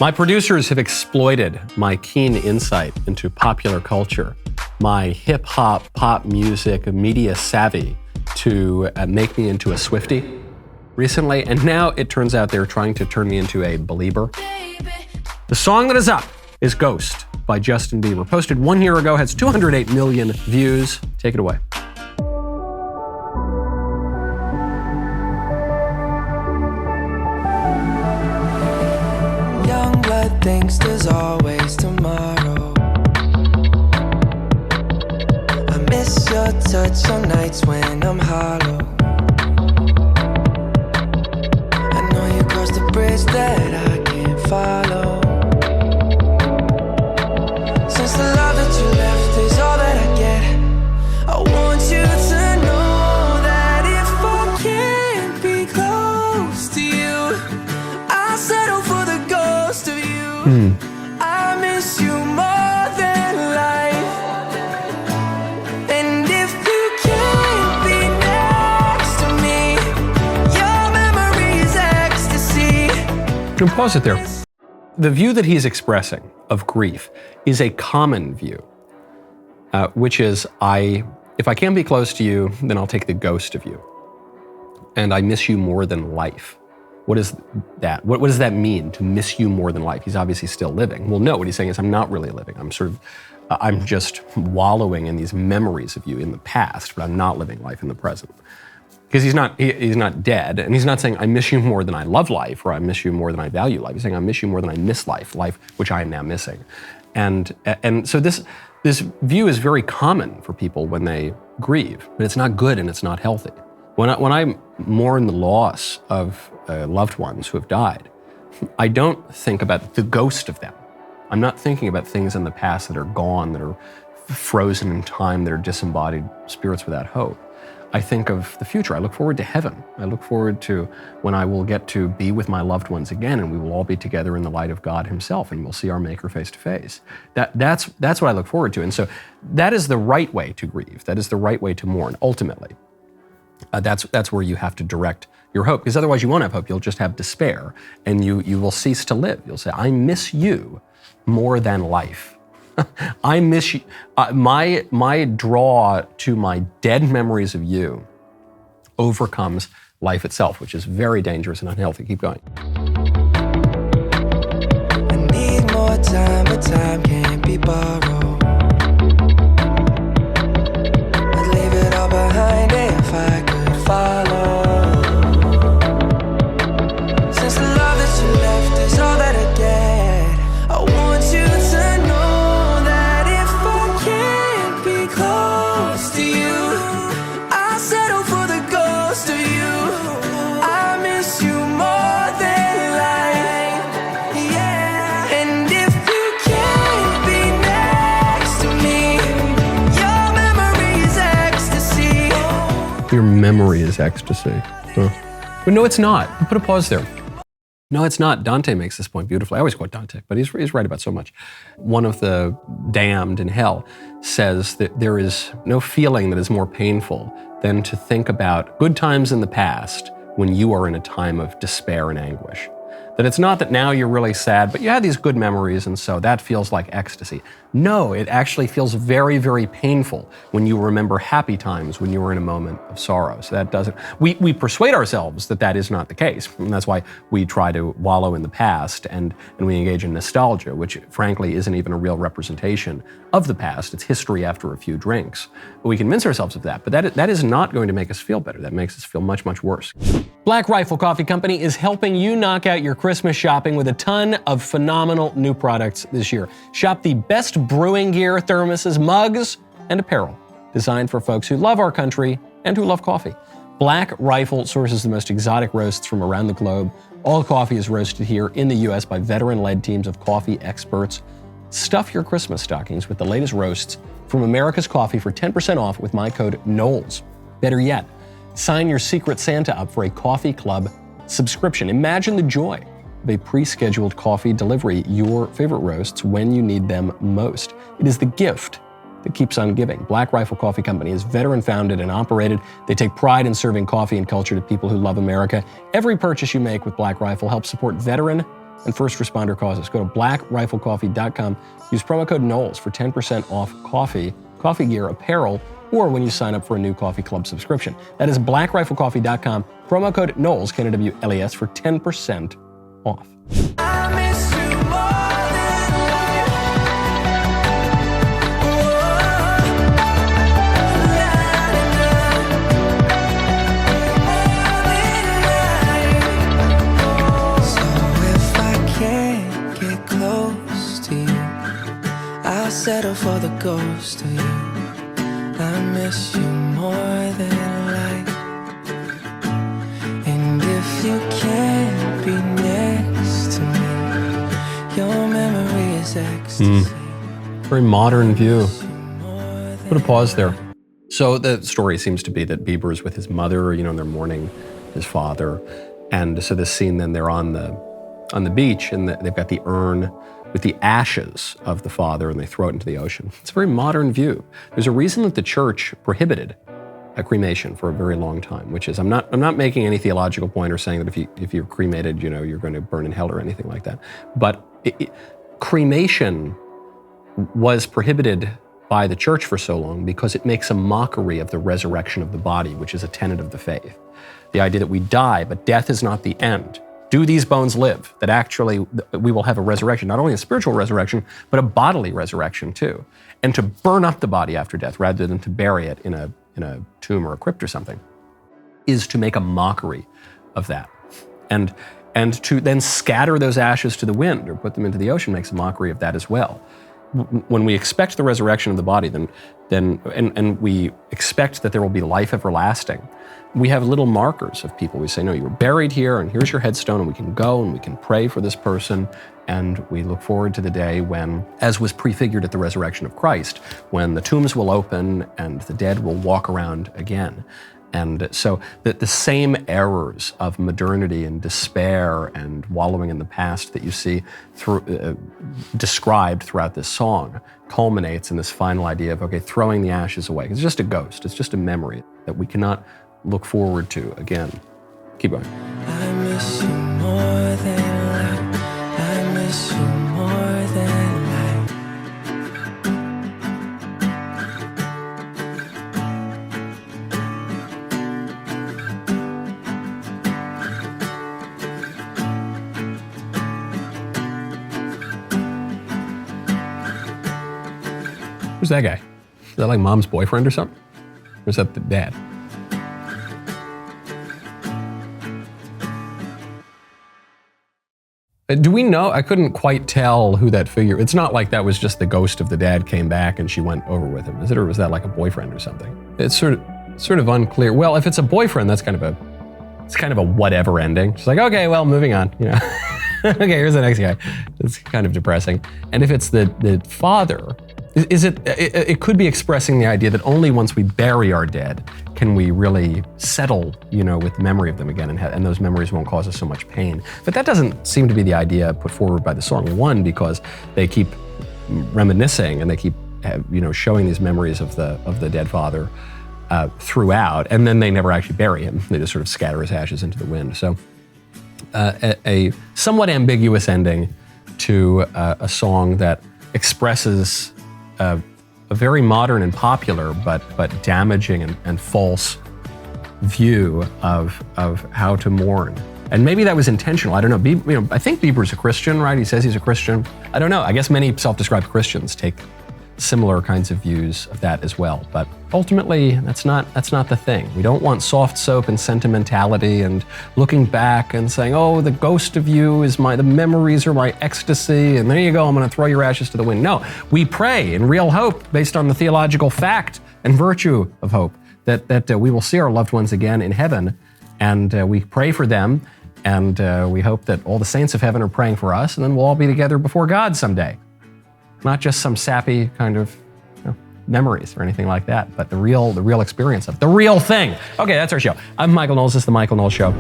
My producers have exploited my keen insight into popular culture, my hip-hop, pop music, media savvy to make me into a Swiftie recently, and now it turns out they're trying to turn me into a believer. The song that is up is Ghost by Justin Bieber. Posted 1 year ago, has 208 million views. Take it away. Young blood thinks there's always tomorrow. I miss your touch on nights when I'm hollow. I know you crossed the bridge that I can't follow. Since the love that you left is all that I get, I want you to know that if I can't be close to you, I'll settle for the ghost of you. I miss you more than life. And if you can't be next to me, your memory is ecstasy. You can pause it there. The view that he's expressing of grief is a common view, which is if I can't be close to you, then I'll take the ghost of you. And I miss you more than life. What is that? What does that mean, to miss you more than life? He's obviously still living. Well, no, what he's saying is I'm not really living. I'm just wallowing in these memories of you in the past, but I'm not living life in the present. Because he's not dead, and he's not saying I miss you more than I love life, or I miss you more than I value life. He's saying I miss you more than I miss life which I am now missing. And so this view is very common for people when they grieve, but it's not good and it's not healthy. When I mourn the loss of loved ones who have died, I don't think about the ghost of them. I'm not thinking about things in the past that are gone, that are frozen in time, that are disembodied spirits without hope. I think of the future. I look forward to heaven. I look forward to when I will get to be with my loved ones again, and we will all be together in the light of God himself, and we'll see our Maker face to face. That's what I look forward to. And so that is the right way to grieve. That is the right way to mourn, ultimately. That's where you have to direct your hope, because otherwise you won't have hope. You'll just have despair, and you will cease to live. You'll say, I miss you more than life. I miss you. My draw to my dead memories of you overcomes life itself, which is very dangerous and unhealthy. Keep going. I need more time, but time can't be borrowed. I'd leave it all behind if I could follow. Since the love that you left is all that I get, I want you to know that if I can't be close to you, I'll settle for the ghost of you. I miss you more than life, yeah. And if you can't be next to me, your memory is ecstasy. Your memory is ecstasy. Huh. But no, it's not. Put a pause there. No, it's not. Dante makes this point beautifully. I always quote Dante, but he's right about so much. One of the damned in hell says that there is no feeling that is more painful than to think about good times in the past when you are in a time of despair and anguish. That it's not that now you're really sad, but you had these good memories, and so that feels like ecstasy. No, it actually feels very, very painful when you remember happy times when you were in a moment of sorrow. So that doesn't, we persuade ourselves that that is not the case. And that's why we try to wallow in the past and we engage in nostalgia, which frankly isn't even a real representation of the past. It's history after a few drinks. But we convince ourselves of that, but that is not going to make us feel better. That makes us feel much, much worse. Black Rifle Coffee Company is helping you knock out your Christmas shopping with a ton of phenomenal new products this year. Shop the best brewing gear, thermoses, mugs, and apparel designed for folks who love our country and who love coffee. Black Rifle sources the most exotic roasts from around the globe. All coffee is roasted here in the U.S. by veteran-led teams of coffee experts. Stuff your Christmas stockings with the latest roasts from America's Coffee for 10% off with my code Knowles. Better yet, sign your Secret Santa up for a coffee club subscription. Imagine the joy of a pre-scheduled coffee delivery, your favorite roasts when you need them most. It is the gift that keeps on giving. Black Rifle Coffee Company is veteran-founded and operated. They take pride in serving coffee and culture to people who love America. Every purchase you make with Black Rifle helps support veteran and first responder causes. Go to blackriflecoffee.com. Use promo code Knowles for 10% off coffee gear, apparel, or when you sign up for a new coffee club subscription. That is blackriflecoffee.com. Promo code Knowles, Knowles, for 10% off. I miss you more than life. So if I can't get close to you, I'll settle for the ghost of you. I miss you more than life. And if you can't be next to me, your memory is ecstasy. Very modern view. Put a pause there. So the story seems to be that Bieber is with his mother, and they're mourning his father. And so this scene, then they're on the beach, and they've got the urn with the ashes of the father, and they throw it into the ocean. It's a very modern view. There's a reason that the church prohibited a cremation for a very long time, which is, I'm not making any theological point or saying that if you're cremated, you're going to burn in hell or anything like that. But cremation was prohibited by the church for so long because it makes a mockery of the resurrection of the body, which is a tenet of the faith. The idea that we die, but death is not the end. Do these bones live? That actually we will have a resurrection, not only a spiritual resurrection, but a bodily resurrection too. And to burn up the body after death rather than to bury it in a tomb or a crypt or something is to make a mockery of that. And to then scatter those ashes to the wind or put them into the ocean makes a mockery of that as well. When we expect the resurrection of the body, then we expect that there will be life everlasting, we have little markers of people. We say, no, you were buried here, and here's your headstone, and we can go and we can pray for this person. And we look forward to the day when, as was prefigured at the resurrection of Christ, when the tombs will open and the dead will walk around again. And so the same errors of modernity and despair and wallowing in the past that you see described throughout this song culminates in this final idea of, okay, throwing the ashes away. It's just a ghost. It's just a memory that we cannot look forward to again. Keep going. I miss you more than life. I miss you more than life. Who's that guy? Is that like mom's boyfriend or something? Or is that the dad? Do we know? I couldn't quite tell who that figure. It's not like that was just the ghost of the dad came back and she went over with him, is it? Or was that like a boyfriend or something? It's sort of unclear. Well, if it's a boyfriend, it's kind of a whatever ending. She's like, okay, well, moving on. Okay, here's the next guy. It's kind of depressing. And if it's the father, it could be expressing the idea that only once we bury our dead can we really settle, with the memory of them again, and those memories won't cause us so much pain. But that doesn't seem to be the idea put forward by the song. One, because they keep reminiscing and they keep, showing these memories of the dead father throughout, and then they never actually bury him. They just sort of scatter his ashes into the wind. So a somewhat ambiguous ending to a song that expresses a very modern and popular, but damaging and false view of how to mourn. And maybe that was intentional. I don't know. I think Bieber's a Christian, right? He says he's a Christian. I don't know. I guess many self-described Christians take similar kinds of views of that as well. But ultimately, that's not the thing. We don't want soft soap and sentimentality and looking back and saying, oh, the ghost of you is the memories are my ecstasy, and there you go, I'm going to throw your ashes to the wind. No, we pray in real hope based on the theological fact and virtue of hope that we will see our loved ones again in heaven, and we pray for them, and we hope that all the saints of heaven are praying for us, and then we'll all be together before God someday. Not just some sappy kind of memories or anything like that, but the real experience of the real thing. Okay, that's our show. I'm Michael Knowles. This is The Michael Knowles Show.